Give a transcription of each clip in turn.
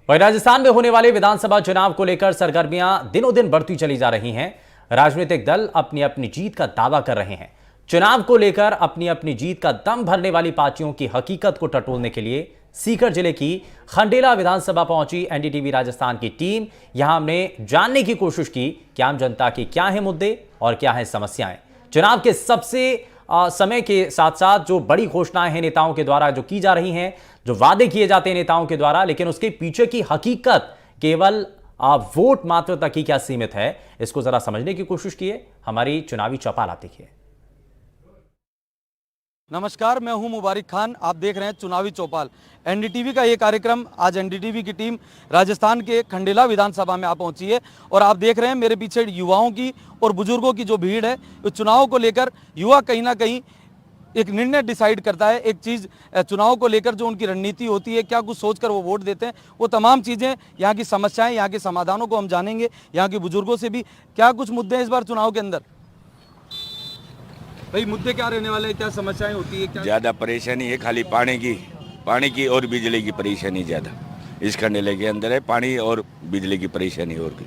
वहीं राजस्थान में होने वाले विधानसभा चुनाव को लेकर सरगर्मियां दिनों दिन बढ़ती चली जा रही हैं। राजनीतिक दल अपनी अपनी जीत का दावा कर रहे हैं। चुनाव को लेकर अपनी अपनी जीत का दम भरने वाली पार्टियों की हकीकत को टटोलने के लिए सीकर जिले की खंडेला विधानसभा पहुंची एनडीटीवी राजस्थान की टीम। यहां हमने जानने की कोशिश की कि आम जनता के क्या है मुद्दे और क्या है समस्याएं। चुनाव के सबसे समय के साथ साथ जो बड़ी घोषणाएं हैं नेताओं के द्वारा जो की जा रही हैं, जो वादे किए जाते हैं नेताओं के द्वारा, लेकिन उसके पीछे की हकीकत केवल वोट मात्र तक ही क्या सीमित है, इसको जरा समझने की कोशिश कीजिए। हमारी चुनावी चौपाल आप देखिए। नमस्कार, मैं हूं मुबारिक खान। आप देख रहे हैं चुनावी चौपाल। एनडीटीवी का ये कार्यक्रम आज एनडीटीवी की टीम राजस्थान के खंडेला विधानसभा में आ पहुंची है और आप देख रहे हैं मेरे पीछे युवाओं की और बुजुर्गों की जो भीड़ है। इस चुनाव को लेकर युवा कहीं ना कहीं एक निर्णय डिसाइड करता है, एक चीज़ चुनाव को लेकर जो उनकी रणनीति होती है, क्या कुछ सोचकर वो वोट देते हैं, वो तमाम चीज़ें, यहाँ की समस्याएं, यहाँ के समाधानों को हम जानेंगे यहाँ के बुजुर्गों से भी। क्या कुछ मुद्दे हैं इस बार चुनाव के अंदर? भाई मुद्दे क्या रहने वाले हैं, क्या समस्याएं होती है? क्या ज़्यादा परेशानी है? खाली पानी की और बिजली की परेशानी ज़्यादा इस खंडेले के अंदर है। पानी और बिजली की परेशानी और की।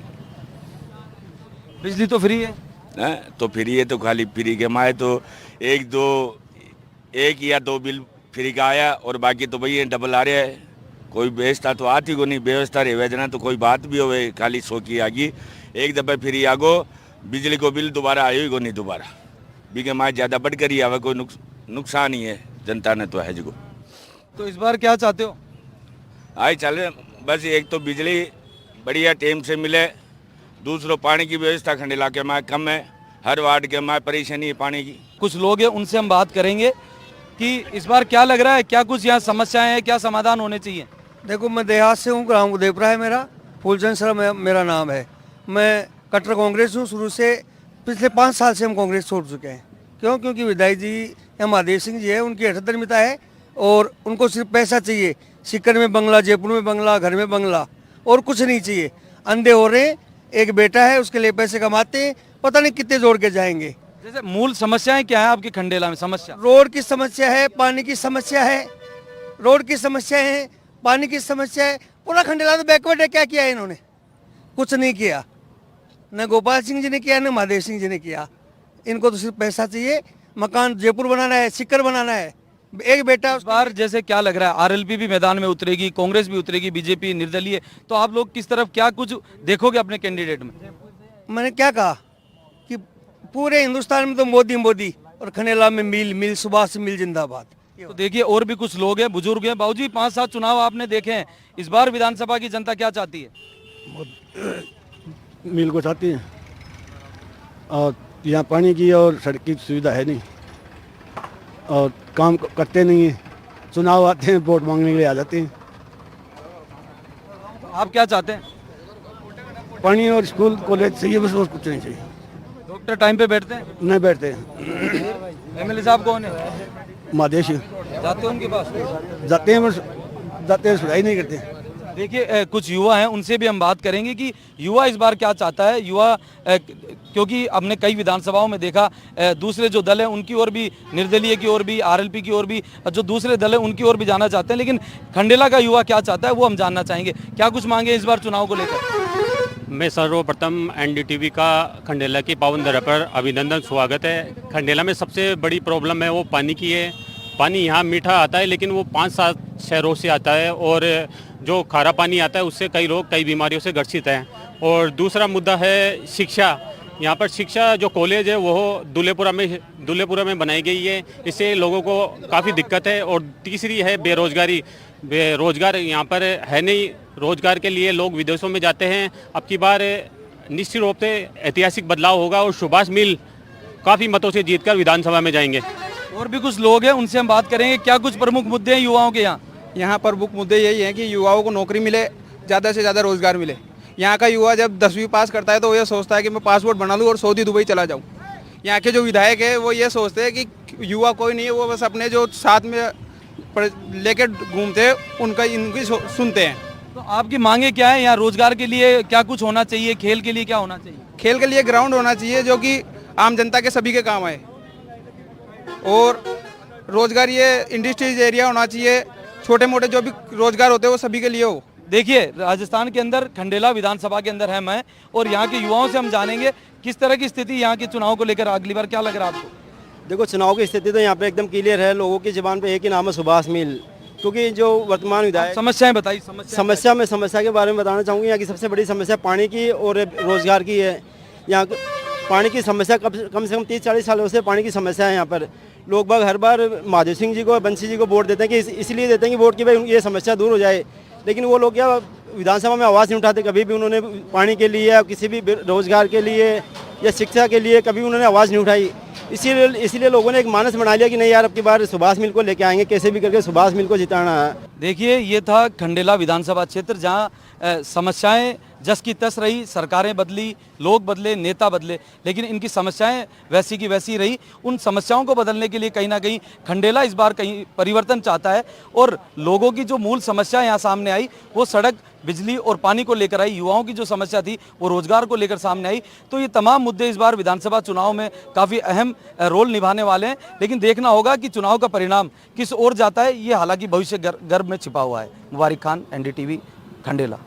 बिजली तो फ्री है ना? तो फ्री है, तो खाली फ्री के माए तो एक या दो बिल फ्री का आया और बाकी तो भैया डबल आ रहा है। कोई व्यवस्था तो आती को नहीं, व्यवस्था रहे जना तो कोई बात भी हो, खाली सो की आगी एक दफे फ्री आगो, बिजली को बिल दोबारा आयो ही को नहीं दोबारा बीके माए ज़्यादा बढ़ कर ही आवे। कोई नुकसान ही है जनता ने तो है जिको। तो इस बार क्या चाहते हो? आई चले बस, एक तो बिजली बढ़िया टाइम से मिले, दूसरों पानी की व्यवस्था खंडेला के माए कम है, हर वार्ड के माए परेशानी है पानी की। कुछ लोग हैं, उनसे हम बात करेंगे कि इस बार क्या लग रहा है, क्या कुछ यहाँ समस्याएं हैं, क्या समाधान होने चाहिए। देखो, मैं देहात से हूँ, ग्राम उदयपुरा है मेरा, फूलचंद सर मेरा नाम है। मैं कट्टर कांग्रेस हूँ शुरू से। पिछले 5 साल से हम कांग्रेस छोड़ चुके हैं। क्योंकि विधायक जी या महादेव सिंह जी है, उनकी हठधर्मिता है और उनको सिर्फ पैसा चाहिए। सीकर में बंगला, जयपुर में बंगला, घर में बंगला, और कुछ नहीं चाहिए। अंधे हो रहे हैं। एक बेटा है, उसके लिए पैसे कमाते हैं, पता नहीं कितने जोड़ के जाएंगे। जैसे मूल समस्याएं क्या है आपकी खंडेला में? समस्या रोड की समस्या है, पानी की समस्या है, रोड की समस्या है, पानी की समस्या है। पूरा खंडेला तो बैकवर्ड है। क्या किया है इन्होंने? कुछ नहीं किया। न गोपाल सिंह जी ने किया, न महादेव सिंह जी ने किया। इनको तो सिर्फ पैसा चाहिए। मकान जयपुर बनाना है, सीकर बनाना है। एक बेटा। इस बार जैसे क्या लग रहा है, आरएलपी भी मैदान में उतरेगी, कांग्रेस भी उतरेगी, बीजेपी निर्दलीय, तो आप लोग किस तरफ क्या कुछ देखोगे अपने कैंडिडेट में? मैंने क्या कहा कि पूरे हिंदुस्तान में तो मोदी मोदी, और खंडेला में मिल सुभाष मिल जिंदाबाद। तो देखिए और भी कुछ लोग हैं, बुजुर्ग हैं। बाबूजी, 5-7 चुनाव आपने देखे हैं, इस बार विधानसभा की जनता क्या चाहती है? मिल को चाहती है, और यहाँ पानी की और सड़क की सुविधा है नहीं, और काम करते नहीं है। चुनाव आते हैं, वोट मांगने के लिए आ जाते हैं। तो आप क्या चाहते हैं? पानी और स्कूल कॉलेज चाहिए, बस और कुछ नहीं चाहिए। डॉक्टर टाइम पे बैठते हैं? नहीं बैठते हैं। एमएलए साहब कौन है? महादेश जाते हैं उनके पास? जाते हैं, बस जाते हैं, सुधाई नहीं करते। देखिए कुछ युवा हैं, उनसे भी हम बात करेंगे कि युवा इस बार क्या चाहता है। युवा क्योंकि हमने कई विधानसभाओं में देखा, दूसरे जो दल हैं उनकी ओर भी, निर्दलीय की ओर भी, आरएलपी की ओर भी, जो दूसरे दल हैं उनकी ओर भी जाना चाहते हैं, लेकिन खंडेला का युवा क्या चाहता है वो हम जानना चाहेंगे। क्या कुछ मांगे इस बार चुनाव को लेकर? मैं सर्वप्रथम एनडीटीवी का खंडेला की पावन धरा पर अभिनंदन स्वागत है। खंडेला में सबसे बड़ी प्रॉब्लम है वो पानी की है। पानी यहाँ मीठा आता है, लेकिन वो 5-7 शहरों से आता है, और जो खारा पानी आता है उससे कई लोग कई बीमारियों से ग्रसित हैं। और दूसरा मुद्दा है शिक्षा। यहाँ पर शिक्षा जो कॉलेज है वो दुल्हेपुरा में बनाई गई है, इससे लोगों को काफ़ी दिक्कत है। और तीसरी है बेरोजगारी। बेरोजगार यहाँ पर है नहीं, रोजगार के लिए लोग विदेशों में जाते हैं। अब की बार निश्चित रूप से ऐतिहासिक बदलाव होगा और सुभाष मिल काफ़ी मतों से जीतकर विधानसभा में जाएंगे। और भी कुछ लोग हैं, उनसे हम बात करेंगे। क्या कुछ प्रमुख मुद्दे हैं युवाओं के यहाँ? यहाँ प्रमुख मुद्दे यही हैं कि युवाओं को नौकरी मिले, ज़्यादा से ज़्यादा रोजगार मिले। यहाँ का युवा जब 10वीं पास करता है तो वो ये सोचता है कि मैं पासपोर्ट बना लूँ और सऊदी दुबई चला जाऊँ। यहाँ के जो विधायक है वो ये सोचते हैं कि युवा कोई नहीं है, वो बस अपने जो साथ में लेके घूमते हैं इनकी सुनते हैं। तो आपकी मांगे क्या है यहाँ? रोजगार के लिए क्या कुछ होना चाहिए? खेल के लिए क्या होना चाहिए? खेल के लिए ग्राउंड होना चाहिए जो कि आम जनता के सभी के काम आए, और रोजगार ये इंडस्ट्रीज एरिया होना चाहिए। छोटे मोटे जो भी रोजगार होते हैं वो सभी के लिए हो। देखिए, राजस्थान के अंदर खंडेला विधानसभा के अंदर है मैं, और यहाँ के युवाओं से हम जानेंगे किस तरह की स्थिति यहाँ के चुनाव को लेकर अगली बार क्या लग रहा है आपको? देखो, चुनाव की स्थिति तो यहाँ पे एकदम क्लियर है। लोगों की जुबान पे एक ही नाम है, सुभाष मिल। क्योंकि जो वर्तमान विधायक समस्याएं बताइए। समस्या के बारे में बताना चाहूँगी। यहाँ की सबसे बड़ी समस्या पानी की और रोजगार की है। यहाँ पानी की समस्या कम से कम 30-40 सालों से पानी की समस्या है। यहाँ पर लोग बाग हर बार महादेव सिंह जी को, बंसी जी को वोट देते हैं कि इसलिए देते हैं कि वोट की भाई ये समस्या दूर हो जाए, लेकिन वो लोग क्या विधानसभा में आवाज़ नहीं उठाते। कभी भी उन्होंने पानी के लिए या किसी भी रोजगार के लिए या शिक्षा के लिए कभी उन्होंने आवाज़ नहीं उठाई। इसीलिए लोगों ने एक मानस बना लिया कि नहीं यार, अब की बार सुभाष मिल को लेके आएंगे, कैसे भी करके सुभाष मिल को जिताना है। देखिए, ये था खंडेला विधानसभा क्षेत्र, जहाँ समस्याएं जस की तस रही। सरकारें बदली, लोग बदले, नेता बदले, लेकिन इनकी समस्याएं वैसी की वैसी रही। उन समस्याओं को बदलने के लिए कहीं ना कहीं खंडेला इस बार कहीं परिवर्तन चाहता है, और लोगों की जो मूल समस्या यहाँ सामने आई वो सड़क, बिजली और पानी को लेकर आई। युवाओं की जो समस्या थी वो रोजगार को लेकर सामने आई। तो ये तमाम मुद्दे इस बार विधानसभा चुनाव में काफ़ी अहम रोल निभाने वाले हैं, लेकिन देखना होगा कि चुनाव का परिणाम किस ओर जाता है। ये हालांकि भविष्य गर्भ में छिपा हुआ है। मुबारिक खान, NDTV, खंडेला।